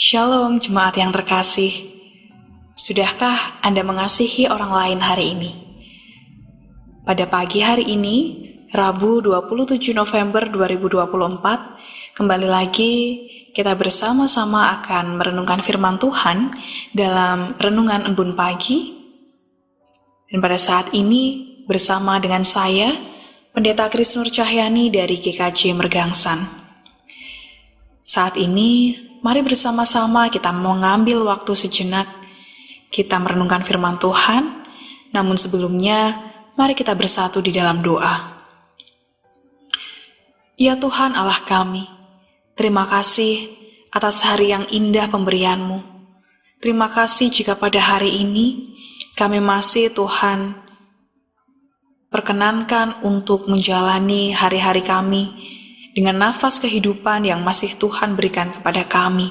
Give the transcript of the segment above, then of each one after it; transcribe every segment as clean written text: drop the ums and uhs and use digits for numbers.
Shalom jemaat yang terkasih. Sudahkah Anda mengasihi orang lain hari ini? Pada pagi hari ini, Rabu 27 November 2024, kembali lagi kita bersama-sama akan merenungkan firman Tuhan dalam Renungan Embun Pagi. Dan pada saat ini bersama dengan saya, Pendeta Kris Nur Cahyani dari GKJ Mergangsan. Saat ini, mari bersama-sama kita mengambil waktu sejenak, kita merenungkan firman Tuhan, namun sebelumnya, mari kita bersatu di dalam doa. Ya Tuhan Allah kami, terima kasih atas hari yang indah pemberian-Mu. Terima kasih jika pada hari ini, kami masih Tuhan perkenankan untuk menjalani hari-hari kami dengan nafas kehidupan yang masih Tuhan berikan kepada kami.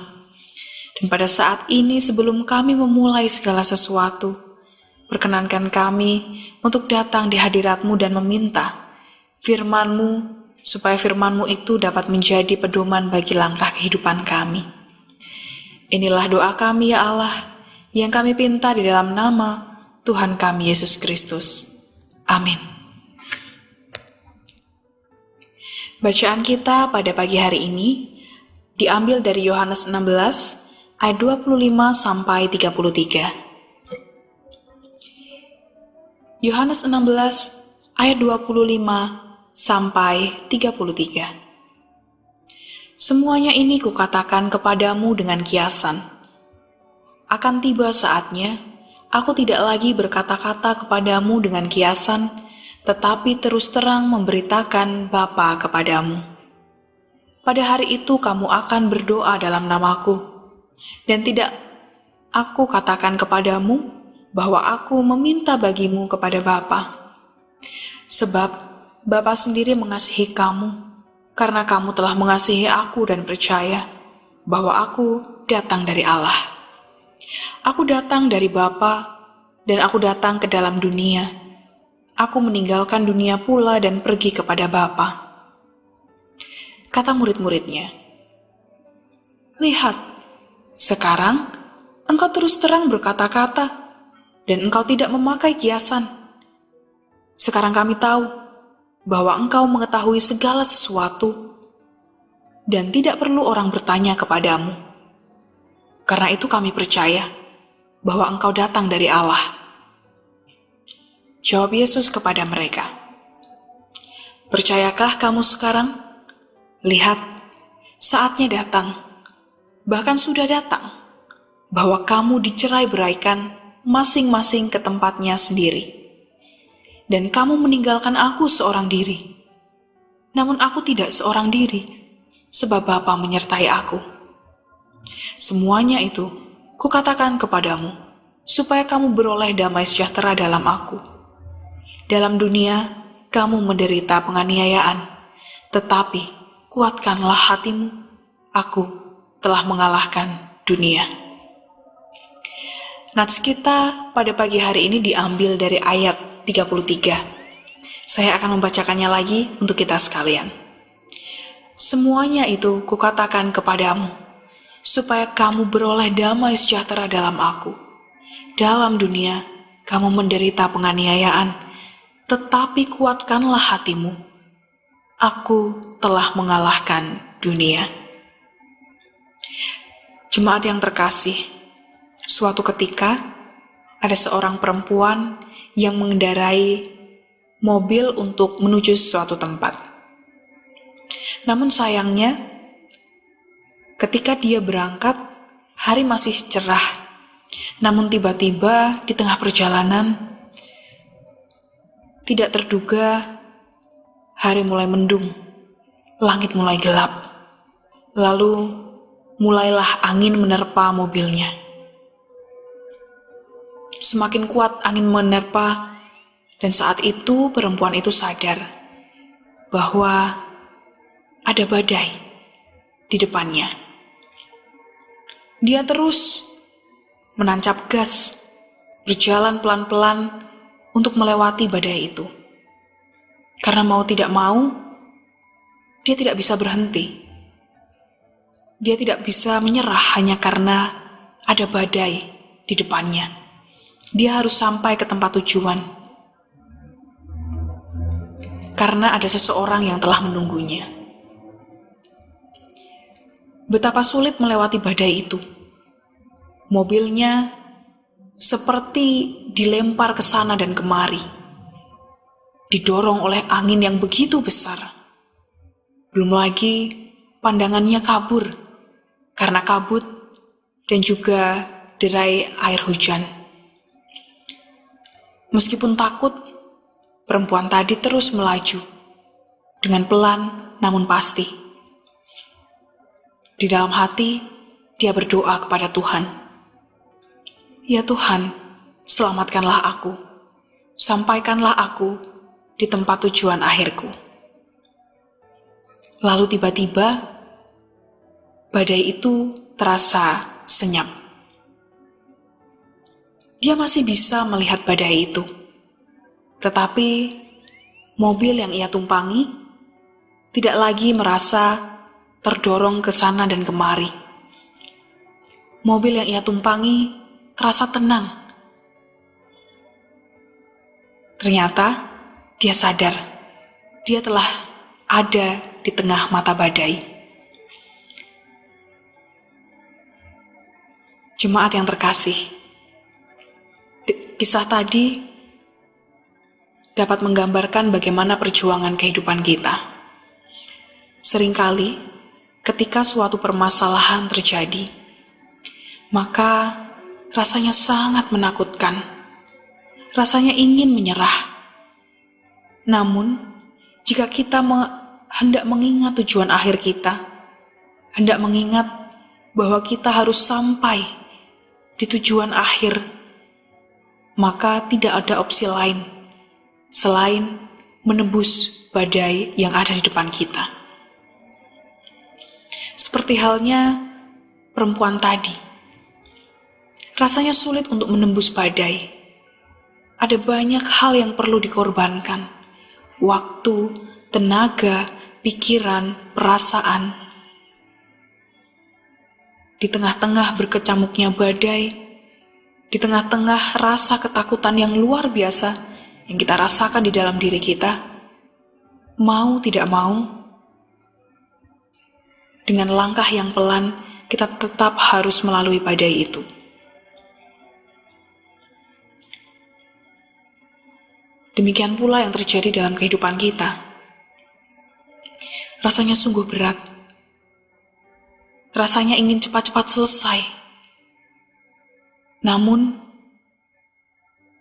Dan pada saat ini sebelum kami memulai segala sesuatu, perkenankan kami untuk datang di hadirat-Mu dan meminta firman-Mu, supaya firman-Mu itu dapat menjadi pedoman bagi langkah kehidupan kami. Inilah doa kami ya Allah, yang kami pinta di dalam nama Tuhan kami Yesus Kristus. Amin. Bacaan kita pada pagi hari ini diambil dari Yohanes 16 ayat 25 sampai 33. Yohanes 16 ayat 25 sampai 33. Semuanya ini kukatakan kepadamu dengan kiasan. Akan tiba saatnya, aku tidak lagi berkata-kata kepadamu dengan kiasan, tetapi terus terang memberitakan Bapa kepadamu. Pada hari itu kamu akan berdoa dalam namaku, dan tidak aku katakan kepadamu bahwa aku meminta bagimu kepada Bapa. Sebab Bapa sendiri mengasihi kamu, karena kamu telah mengasihi aku dan percaya bahwa aku datang dari Allah. Aku datang dari Bapa, dan aku datang ke dalam dunia. Aku meninggalkan dunia pula dan pergi kepada Bapa. Kata murid-muridnya, "Lihat, sekarang engkau terus terang berkata-kata, dan engkau tidak memakai kiasan. Sekarang kami tahu bahwa engkau mengetahui segala sesuatu, dan tidak perlu orang bertanya kepadamu. Karena itu kami percaya bahwa engkau datang dari Allah." Jawab Yesus kepada mereka, "Percayakah kamu sekarang? Lihat, saatnya datang, bahkan sudah datang, bahwa kamu dicerai-beraikan masing-masing ke tempatnya sendiri. Dan kamu meninggalkan aku seorang diri. Namun aku tidak seorang diri, sebab Bapa menyertai aku. Semuanya itu kukatakan kepadamu, supaya kamu beroleh damai sejahtera dalam aku. Dalam dunia, kamu menderita penganiayaan, tetapi kuatkanlah hatimu, aku telah mengalahkan dunia." Nats kita pada pagi hari ini diambil dari ayat 33. Saya akan membacakannya lagi untuk kita sekalian. "Semuanya itu kukatakan kepadamu, supaya kamu beroleh damai sejahtera dalam aku. Dalam dunia, kamu menderita penganiayaan, tetapi kuatkanlah hatimu. Aku telah mengalahkan dunia." Jemaat yang terkasih, suatu ketika ada seorang perempuan yang mengendarai mobil untuk menuju suatu tempat. Namun sayangnya, ketika dia berangkat, hari masih cerah. Namun tiba-tiba di tengah perjalanan, tidak terduga, hari mulai mendung, langit mulai gelap, lalu mulailah angin menerpa mobilnya. Semakin kuat angin menerpa, dan saat itu perempuan itu sadar bahwa ada badai di depannya. Dia terus menancap gas, berjalan pelan-pelan untuk melewati badai itu. Karena mau tidak mau, dia tidak bisa berhenti. Dia tidak bisa menyerah hanya karena ada badai di depannya. Dia harus sampai ke tempat tujuan karena ada seseorang yang telah menunggunya. Betapa sulit melewati badai itu. Mobilnya seperti dilempar ke sana dan kemari, didorong oleh angin yang begitu besar. Belum lagi pandangannya kabur karena kabut dan juga derai air hujan. Meskipun takut, perempuan tadi terus melaju dengan pelan namun pasti. Di dalam hati, dia berdoa kepada Tuhan. Ya Tuhan, selamatkanlah aku, sampaikanlah aku di tempat tujuan akhirku. Lalu tiba-tiba, badai itu terasa senyap. Dia masih bisa melihat badai itu, tetapi mobil yang ia tumpangi tidak lagi merasa terdorong ke sana dan kemari. Mobil yang ia tumpangi terasa tenang. Ternyata dia sadar, dia telah ada di tengah mata badai. Jemaat yang terkasih, kisah tadi dapat menggambarkan bagaimana perjuangan kehidupan kita. Seringkali, ketika suatu permasalahan terjadi, maka rasanya sangat menakutkan. Rasanya ingin menyerah. Namun, jika kita hendak mengingat tujuan akhir kita, hendak mengingat bahwa kita harus sampai di tujuan akhir, maka tidak ada opsi lain selain menembus badai yang ada di depan kita. Seperti halnya perempuan tadi, rasanya sulit untuk menembus badai. Ada banyak hal yang perlu dikorbankan, waktu, tenaga, pikiran, perasaan. Di tengah-tengah berkecamuknya badai, di tengah-tengah rasa ketakutan yang luar biasa yang kita rasakan di dalam diri kita, mau tidak mau, dengan langkah yang pelan, kita tetap harus melalui badai itu. Demikian pula yang terjadi dalam kehidupan kita. Rasanya sungguh berat. Rasanya ingin cepat-cepat selesai. Namun,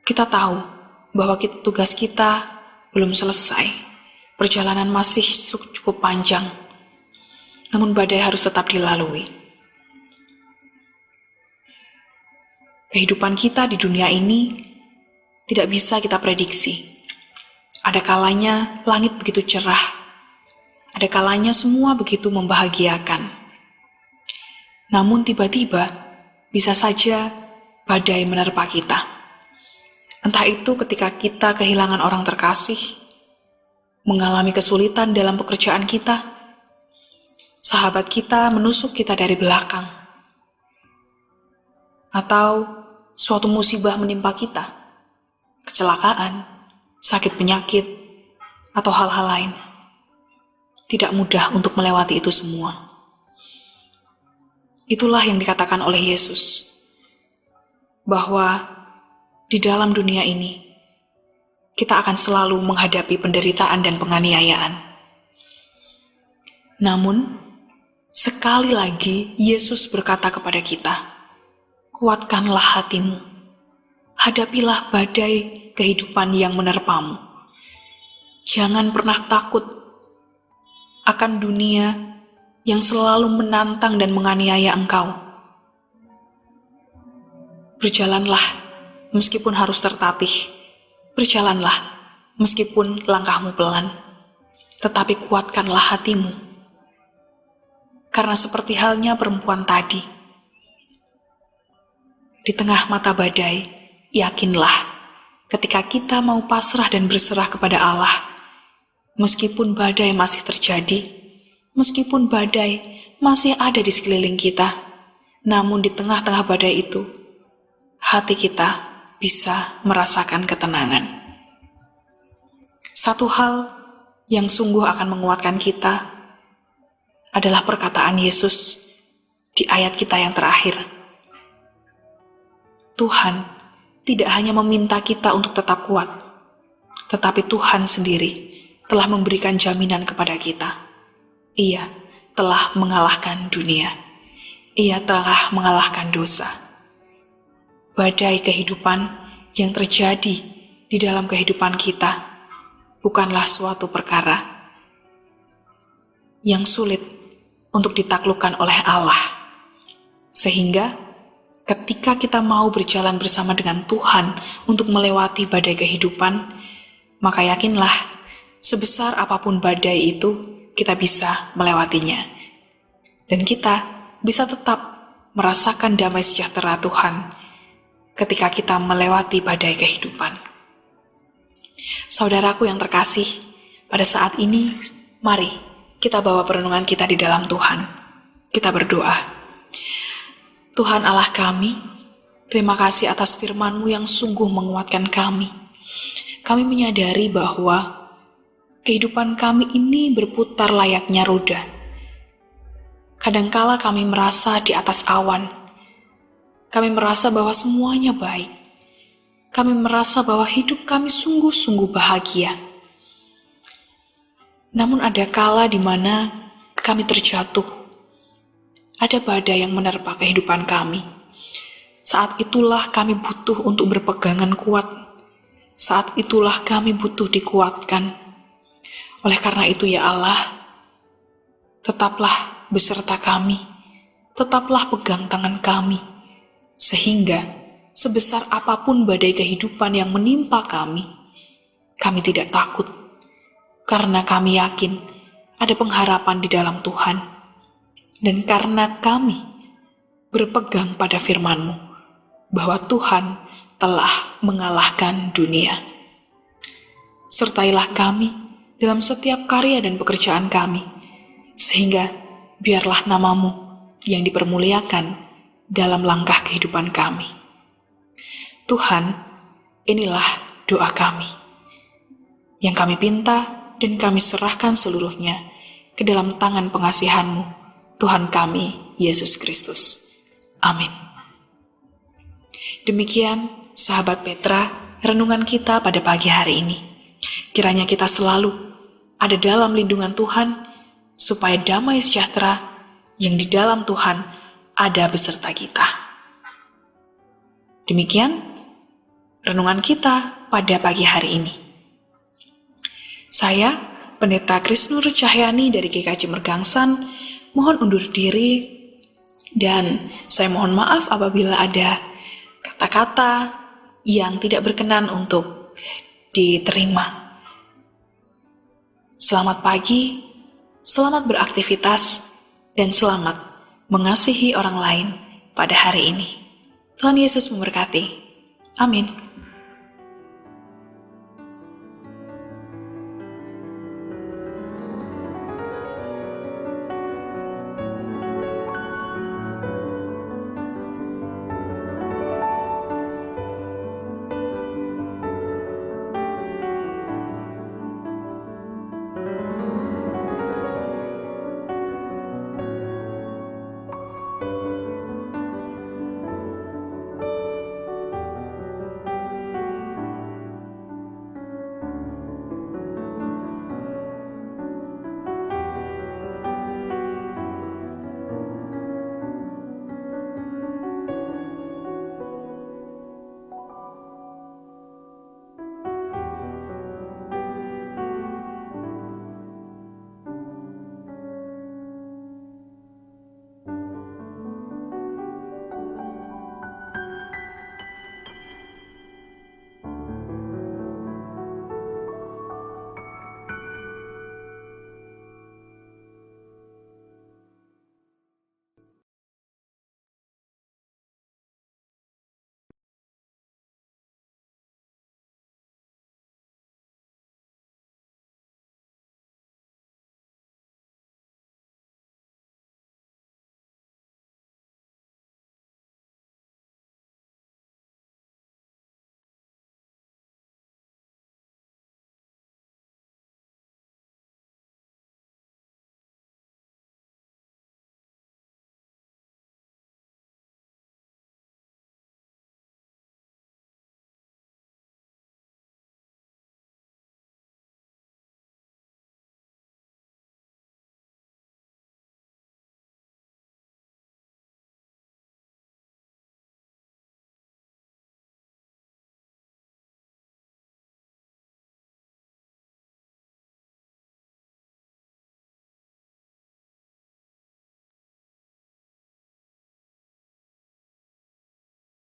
kita tahu bahwa tugas kita belum selesai. Perjalanan masih cukup panjang. Namun badai harus tetap dilalui. Kehidupan kita di dunia ini tidak bisa kita prediksi. Ada kalanya langit begitu cerah. Ada kalanya semua begitu membahagiakan. Namun tiba-tiba bisa saja badai menerpa kita. Entah itu ketika kita kehilangan orang terkasih, mengalami kesulitan dalam pekerjaan kita, sahabat kita menusuk kita dari belakang, atau suatu musibah menimpa kita, kecelakaan, sakit penyakit, atau hal-hal lain. Tidak mudah untuk melewati itu semua. Itulah yang dikatakan oleh Yesus, bahwa di dalam dunia ini, kita akan selalu menghadapi penderitaan dan penganiayaan. Namun, sekali lagi Yesus berkata kepada kita, kuatkanlah hatimu, hadapilah badai kehidupan yang menerpamu. Jangan pernah takut akan dunia yang selalu menantang dan menganiaya engkau. Berjalanlah meskipun harus tertatih. Berjalanlah meskipun langkahmu pelan. Tetapi kuatkanlah hatimu. Karena seperti halnya perempuan tadi, di tengah mata badai, yakinlah ketika kita mau pasrah dan berserah kepada Allah, meskipun badai masih terjadi, meskipun badai masih ada di sekeliling kita. Namun di tengah-tengah badai itu, hati kita bisa merasakan ketenangan. Satu hal yang sungguh akan menguatkan kita adalah perkataan Yesus di ayat kita yang terakhir. Tuhan tidak hanya meminta kita untuk tetap kuat, tetapi Tuhan sendiri telah memberikan jaminan kepada kita. Ia telah mengalahkan dunia. Ia telah mengalahkan dosa. Badai kehidupan yang terjadi di dalam kehidupan kita bukanlah suatu perkara yang sulit untuk ditaklukkan oleh Allah. Sehingga ketika kita mau berjalan bersama dengan Tuhan untuk melewati badai kehidupan, maka yakinlah, sebesar apapun badai itu, kita bisa melewatinya. Dan kita bisa tetap merasakan damai sejahtera Tuhan ketika kita melewati badai kehidupan. Saudaraku yang terkasih, pada saat ini, mari kita bawa perenungan kita di dalam Tuhan. Kita berdoa. Tuhan Allah kami, terima kasih atas firman-Mu yang sungguh menguatkan kami. Kami menyadari bahwa kehidupan kami ini berputar layaknya roda. Kadangkala kami merasa di atas awan. Kami merasa bahwa semuanya baik. Kami merasa bahwa hidup kami sungguh-sungguh bahagia. Namun ada kala di mana kami terjatuh. Ada badai yang menerpa kehidupan kami. Saat itulah kami butuh untuk berpegangan kuat. Saat itulah kami butuh dikuatkan. Oleh karena itu ya Allah, tetaplah beserta kami. Tetaplah pegang tangan kami. Sehingga sebesar apapun badai kehidupan yang menimpa kami tidak takut. Karena kami yakin ada pengharapan di dalam Tuhan. Dan karena kami berpegang pada firman-Mu, bahwa Tuhan telah mengalahkan dunia. Sertailah kami dalam setiap karya dan pekerjaan kami, sehingga biarlah nama-Mu yang dipermuliakan dalam langkah kehidupan kami. Tuhan, inilah doa kami, yang kami pinta dan kami serahkan seluruhnya ke dalam tangan pengasihan-Mu, Tuhan kami, Yesus Kristus. Amin. Demikian, sahabat Petra, renungan kita pada pagi hari ini. Kiranya kita selalu ada dalam lindungan Tuhan, supaya damai sejahtera yang di dalam Tuhan ada beserta kita. Demikian, renungan kita pada pagi hari ini. Saya, Pendeta Krisnur Cahyani dari GKJ Mergangsan, mohon undur diri, dan saya mohon maaf apabila ada kata-kata yang tidak berkenan untuk diterima. Selamat pagi, selamat beraktivitas, dan selamat mengasihi orang lain pada hari ini. Tuhan Yesus memberkati. Amin.